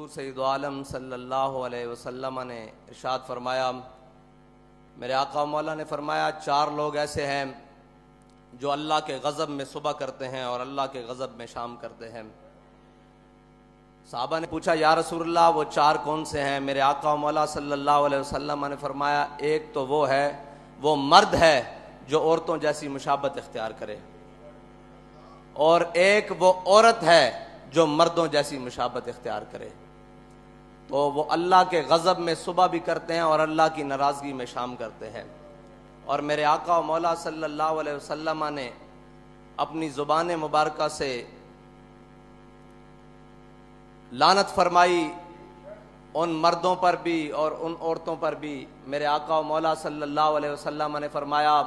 حضور سید عالم صلی اللہ علیہ وسلم نے ارشاد فرمایا، میرے آقا مولا نے فرمایا 4 لوگ ایسے ہیں جو اللہ کے غضب میں صبح کرتے ہیں اور اللہ کے غضب میں شام کرتے ہیں۔ صحابہ نے پوچھا یا رسول اللہ وہ 4 کون سے ہیں؟ میرے آقا مولا صلی اللہ علیہ وسلم نے فرمایا ایک تو وہ مرد ہے جو عورتوں جیسی مشابہت اختیار کرے، اور ایک وہ عورت ہے جو مردوں جیسی مشابہت اختیار کرے۔ تو وہ اللہ کے غضب میں صبح بھی کرتے ہیں اور اللہ کی ناراضگی میں شام کرتے ہیں۔ اور میرے آقا و مولا صلی اللہ علیہ وسلم نے اپنی زبان مبارکہ سے لعنت فرمائی ان مردوں پر بھی اور ان عورتوں پر بھی۔ میرے آقا و مولا صلی اللہ علیہ وسلم نے فرمایا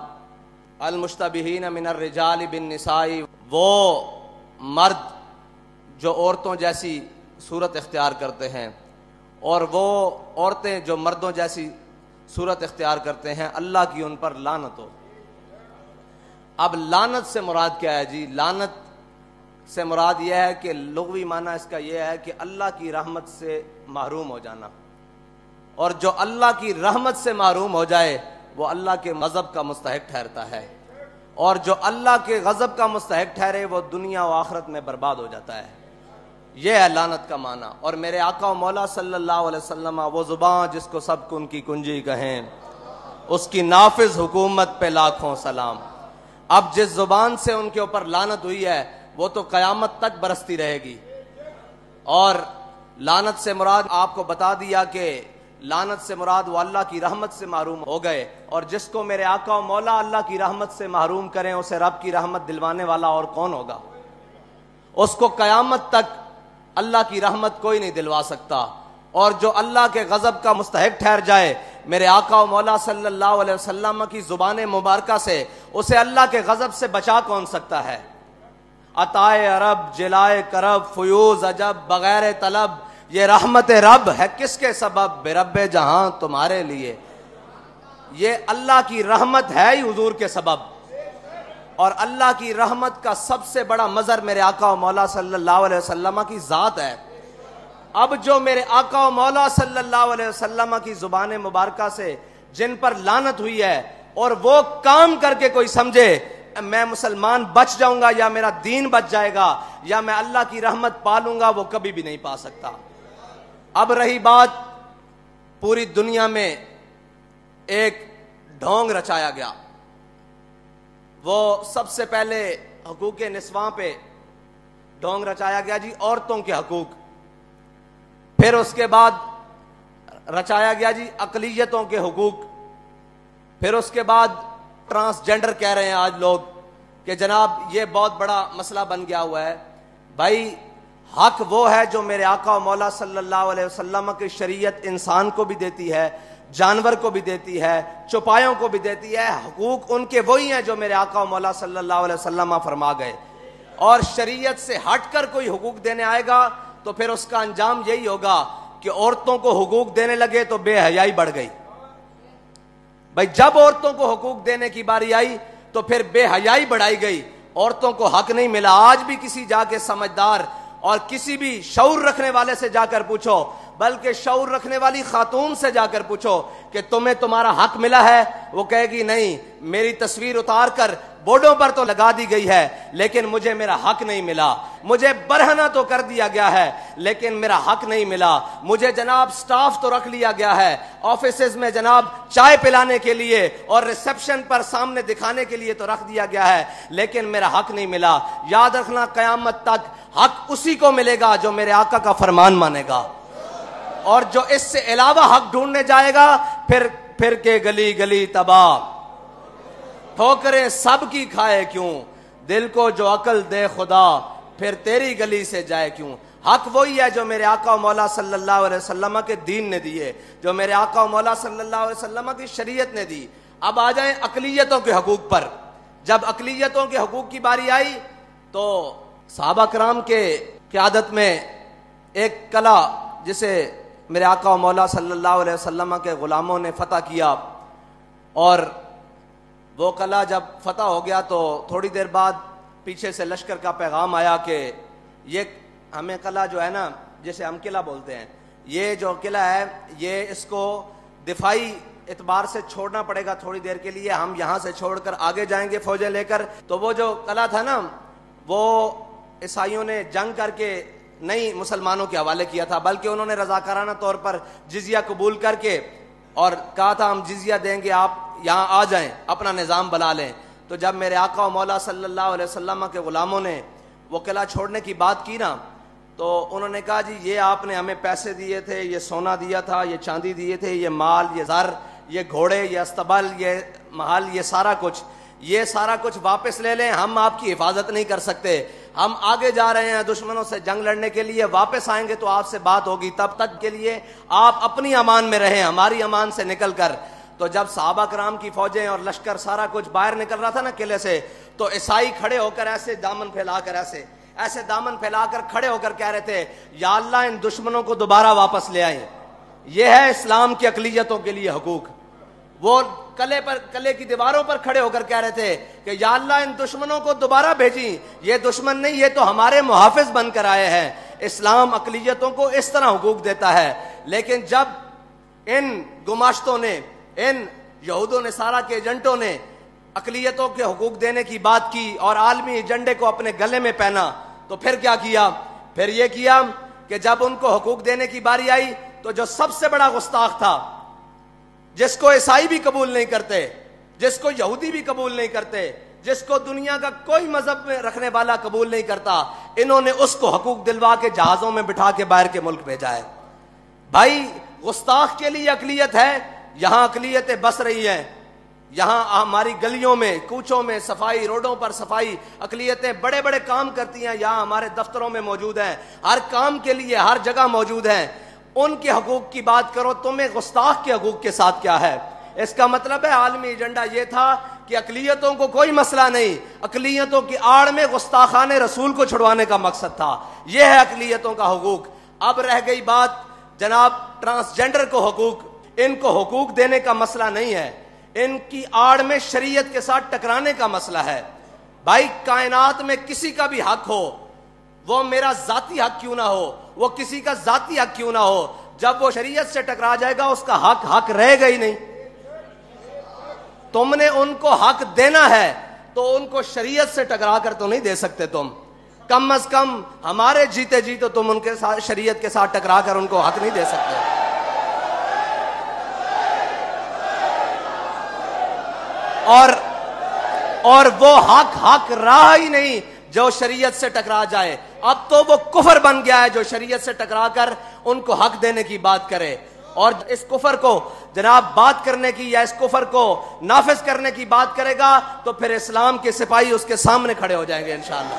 المشتبہین من الرجال بالنساء، وہ مرد جو عورتوں جیسی صورت اختیار کرتے ہیں اور وہ عورتیں جو مردوں جیسی صورت اختیار کرتے ہیں، اللہ کی ان پر لعنت ہو۔ اب لعنت سے مراد کیا ہے جی؟ لعنت سے مراد یہ ہے کہ لغوی معنی اس کا یہ ہے کہ اللہ کی رحمت سے محروم ہو جانا، اور جو اللہ کی رحمت سے محروم ہو جائے وہ اللہ کے غضب کا مستحق ٹھہرتا ہے، اور جو اللہ کے غضب کا مستحق ٹھہرے وہ دنیا و آخرت میں برباد ہو جاتا ہے۔ یہ ہے لعنت کا معنی۔ اور میرے آقا و مولا صلی اللہ علیہ وسلم وہ زبان جس کو سب کن کی کنجی کہیں، اس کی نافذ حکومت پہ لاکھوں سلام۔ اب جس زبان سے ان کے اوپر لعنت ہوئی ہے وہ تو قیامت تک برستی رہے گی۔ اور لعنت سے مراد آپ کو بتا دیا کہ لعنت سے مراد وہ اللہ کی رحمت سے محروم ہو گئے، اور جس کو میرے آقا و مولا اللہ کی رحمت سے محروم کریں اسے رب کی رحمت دلوانے والا اور کون ہوگا؟ اس کو قیامت تک اللہ کی رحمت کوئی نہیں دلوا سکتا۔ اور جو اللہ کے غضب کا مستحق ٹھہر جائے، میرے آقا و مولا صلی اللہ علیہ وسلم کی زبان مبارکہ سے اسے اللہ کے غضب سے بچا کون سکتا ہے؟ عطائے عرب، جلائے کرب، فیوز عجب، بغیر طلب، یہ رحمت رب ہے کس کے سبب؟ بے رب جہاں تمہارے لیے۔ یہ اللہ کی رحمت ہے ہی حضور کے سبب، اور اللہ کی رحمت کا سب سے بڑا مظہر میرے آقا و مولا صلی اللہ علیہ وسلم کی ذات ہے۔ اب جو میرے آقا و مولا صلی اللہ علیہ وسلم کی زبان مبارکہ سے جن پر لعنت ہوئی ہے، اور وہ کام کر کے کوئی سمجھے میں مسلمان بچ جاؤں گا یا میرا دین بچ جائے گا یا میں اللہ کی رحمت پالوں گا، وہ کبھی بھی نہیں پا سکتا۔ اب رہی بات، پوری دنیا میں ایک ڈھونگ رچایا گیا۔ وہ سب سے پہلے حقوق نسواں پہ ڈھونگ رچایا گیا جی، عورتوں کے حقوق۔ پھر اس کے بعد رچایا گیا جی اقلیتوں کے حقوق۔ پھر اس کے بعد ٹرانسجینڈر کہہ رہے ہیں آج لوگ کہ جناب یہ بہت بڑا مسئلہ بن گیا ہوا ہے۔ بھائی حق وہ ہے جو میرے آقا و مولا صلی اللہ علیہ وسلم کی شریعت انسان کو بھی دیتی ہے، جانور کو بھی دیتی ہے، چوپایوں کو بھی دیتی ہے۔ حقوق ان کے وہی ہیں جو میرے آقا و مولا صلی اللہ علیہ وسلم فرما گئے، اور شریعت سے ہٹ کر کوئی حقوق دینے آئے گا تو پھر اس کا انجام یہی ہوگا کہ عورتوں کو حقوق دینے لگے تو بے حیائی بڑھ گئی۔ بھائی جب عورتوں کو حقوق دینے کی باری آئی تو پھر بے حیائی بڑھائی گئی، عورتوں کو حق نہیں ملا۔ آج بھی کسی جا کے سمجھدار اور کسی بھی شعور رکھنے والے سے جا کر پوچھو، بلکہ شعور رکھنے والی خاتون سے جا کر پوچھو کہ تمہیں تمہارا حق ملا ہے، وہ کہے گی نہیں، میری تصویر اتار کر بورڈوں پر تو لگا دی گئی ہے لیکن مجھے میرا حق نہیں ملا۔ مجھے برہنہ تو کر دیا گیا ہے لیکن میرا حق نہیں ملا۔ مجھے جناب سٹاف تو رکھ لیا گیا ہے آفیسز میں، جناب چائے پلانے کے لیے اور ریسپشن پر سامنے دکھانے کے لیے تو رکھ دیا گیا ہے لیکن میرا حق نہیں ملا۔ یاد رکھنا قیامت تک حق اسی کو ملے گا جو میرے آقا کا فرمان مانے گا، اور جو اس سے علاوہ حق ڈھونڈنے جائے گا پھر کے گلی گلی تباہ، ٹھوکریں سب کی کھائے کیوں، دل کو جو عقل دے خدا پھر تیری گلی سے جائے کیوں۔ حق وہی ہے جو میرے آقا و مولا صلی اللہ علیہ وسلم کے دین نے دیے، جو میرے آقا و مولا صلی اللہ علیہ وسلم کی شریعت نے دی۔ اب آ جائیں اقلیتوں کے حقوق پر۔ جب اقلیتوں کے حقوق کی باری آئی تو صحابہ کرام کے قیادت میں ایک قلعہ جسے میرے آقا و مولا صلی اللہ علیہ وسلم کے غلاموں نے فتح کیا، اور وہ قلعہ جب فتح ہو گیا تو تھوڑی دیر بعد پیچھے سے لشکر کا پیغام آیا کہ یہ ہمیں قلعہ جو ہے نا جسے ہم قلعہ بولتے ہیں، یہ جو قلعہ ہے یہ اس کو دفاعی اعتبار سے چھوڑنا پڑے گا تھوڑی دیر کے لیے. ہم یہاں سے چھوڑ کر آگے جائیں گے فوجیں لے کر. تو وہ جو قلعہ تھا نا وہ عیسائیوں نے جنگ کر کے نہیں مسلمانوں کے حوالے کیا تھا، بلکہ انہوں نے رضاکارانہ طور پر جزیہ قبول کر کے اور کہا تھا ہم جزیہ دیں گے، آپ یہاں آ جائیں، اپنا نظام بنا لیں. تو جب میرے آقا و مولا صلی اللہ علیہ وسلم کے غلاموں نے وہ قلعہ چھوڑنے کی بات کی نا تو انہوں نے کہا جی یہ آپ نے ہمیں پیسے دیے تھے، یہ سونا دیا تھا، یہ چاندی دیے تھے، یہ مال، یہ زر، یہ گھوڑے، یہ استبل، یہ محل، یہ سارا کچھ واپس لے لیں، ہم آپ کی حفاظت نہیں کر سکتے. ہم آگے جا رہے ہیں دشمنوں سے جنگ لڑنے کے لیے، واپس آئیں گے تو آپ سے بات ہوگی، تب تک کے لیے آپ اپنی امان میں رہیں، ہماری امان سے نکل کر. تو جب صحابہ کرام کی فوجیں اور لشکر سارا کچھ باہر نکل رہا تھا نا قلعے سے، تو عیسائی کھڑے ہو کر ایسے دامن پھیلا کر کھڑے ہو کر کہہ رہے تھے یا اللہ ان دشمنوں کو دوبارہ واپس لے آئیں. یہ ہے اسلام کی اقلیتوں کے لیے حقوق. وہ قلعے کی دیواروں پر کھڑے ہو کر کہہ رہے تھے کہ یا اللہ ان دشمنوں کو دوبارہ بھیجیں، یہ دشمن نہیں، یہ تو ہمارے محافظ بن کر آئے ہیں. اسلام اقلیتوں کو اس طرح حقوق دیتا ہے. لیکن جب ان گماشتوں نے، ان یہود و نصارہ کے ایجنٹوں نے اقلیتوں کے حقوق دینے کی بات کی اور عالمی ایجنڈے کو اپنے گلے میں پہنا تو پھر کیا کیا؟ پھر یہ کیا کہ جب ان کو حقوق دینے کی باری آئی تو جو سب سے بڑا گستاخ تھا، جس کو عیسائی بھی قبول نہیں کرتے، جس کو یہودی بھی قبول نہیں کرتے، جس کو دنیا کا کوئی مذہب میں رکھنے والا قبول نہیں کرتا، انہوں نے اس کو حقوق دلوا کے جہازوں میں بٹھا کے باہر کے ملک بھیجا ہے. بھائی گستاخ کے لیے اقلیت ہے، یہاں اقلیتیں بس رہی ہیں، یہاں ہماری گلیوں میں، کوچوں میں صفائی، روڈوں پر صفائی، اقلیتیں بڑے بڑے کام کرتی ہیں، یہاں ہمارے دفتروں میں موجود ہیں، ہر کام کے لیے ہر جگہ موجود ہیں. ان کے حقوق کی بات کرو، تمہیں گستاخ کے حقوق کے ساتھ کیا ہے؟ اس کا مطلب ہے عالمی ایجنڈا یہ تھا کہ اقلیتوں کو کوئی مسئلہ نہیں، اقلیتوں کی آڑ میں گستاخان رسول کو چھڑوانے کا مقصد تھا. یہ ہے اقلیتوں کا حقوق. اب رہ گئی بات جناب ٹرانسجینڈر کو حقوق. ان کو حقوق دینے کا مسئلہ نہیں ہے، ان کی آڑ میں شریعت کے ساتھ ٹکرانے کا مسئلہ ہے. بھائی کائنات میں کسی کا بھی حق ہو، وہ میرا ذاتی حق کیوں نہ ہو، وہ کسی کا ذاتی حق کیوں نہ ہو، جب وہ شریعت سے ٹکرا جائے گا اس کا حق رہے گا ہی نہیں. تم نے ان کو حق دینا ہے تو ان کو شریعت سے ٹکرا کر تو نہیں دے سکتے. تم کم از کم ہمارے جیتے جی تو تم ان کے ساتھ شریعت کے ساتھ ٹکرا کر ان کو حق نہیں دے سکتے. اور وہ حق رہا ہی نہیں جو شریعت سے ٹکرا جائے. اب تو وہ کفر بن گیا ہے جو شریعت سے ٹکرا کر ان کو حق دینے کی بات کرے. اور اس کفر کو جناب بات کرنے کی یا اس کفر کو نافذ کرنے کی بات کرے گا تو پھر اسلام کے سپاہی اس کے سامنے کھڑے ہو جائیں گے انشاءاللہ.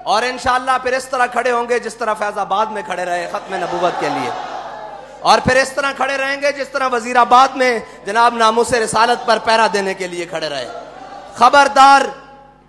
اور انشاءاللہ پھر اس طرح کھڑے ہوں گے جس طرح فیض آباد میں کھڑے رہے ختم نبوت کے لیے، اور پھر اس طرح کھڑے رہیں گے جس طرح وزیر آباد میں جناب ناموس رسالت پر پہرا دینے کے لیے کھڑے رہے. خبردار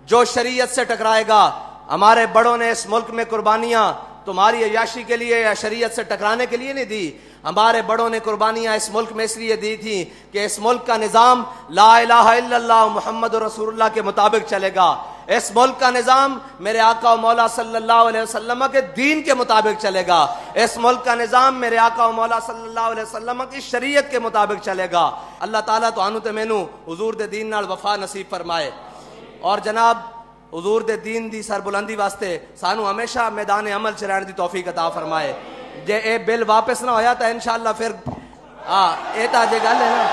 جو شریعت سے ٹکرائے گا. ہمارے بڑوں نے اس ملک میں قربانیاں تمہاری عیاشی کے لیے یا شریعت سے ٹکرانے کے لیے نہیں دی. ہمارے بڑوں نے قربانیاں اس ملک میں اس لیے دی تھی کہ اس ملک کا نظام لا الہ الا اللہ محمد رسول اللہ کے مطابق چلے گا. اس ملک کا نظام میرے آقا و مولا صلی اللہ علیہ وسلم کے دین کے مطابق چلے گا. اس ملک کا نظام میرے آقا و مولا صلی اللہ علیہ وسلم کی شریعت کے مطابق چلے گا. اللہ تعالیٰ تو آنو تے مینو حضور دے دین نال وفا نصیب فرمائے. اور جناب حضور دے دین دی سربلندی واسطے سانو ہمیشہ میدان عمل چ رہن دی توفیق عطا فرمائے. جے اے بل واپس نہ ہویا تو انشاءاللہ پھر اے تا جے گل ہے نا.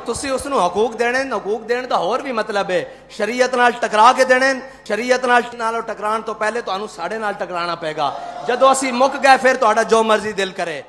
تسی اس نو حقوق دین دا اور بھی مطلب ہے شریعت نال ٹکرا کے دینے. شریعت نال ٹکران تو پہلے تو ساڈے نال ٹکرانا پے گا. جدو اسی مک گئے پھر تہاڈا جو مرضی دل کرے.